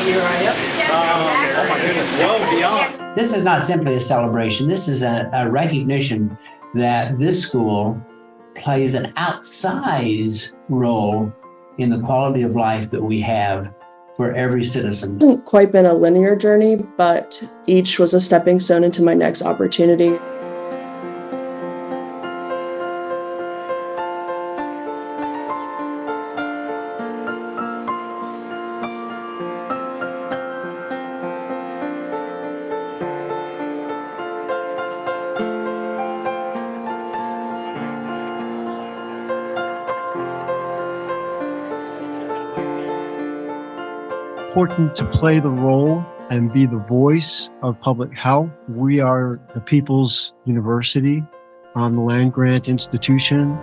year, are you? Oh my goodness, well beyond. This is not simply a celebration. This is a recognition that this school plays an outsized role in the quality of life that we have for every citizen. It hasn't quite been a linear journey, but each was a stepping stone into my next opportunity. Important to play the role and be the voice of public health. We are the People's University, the land grant institution.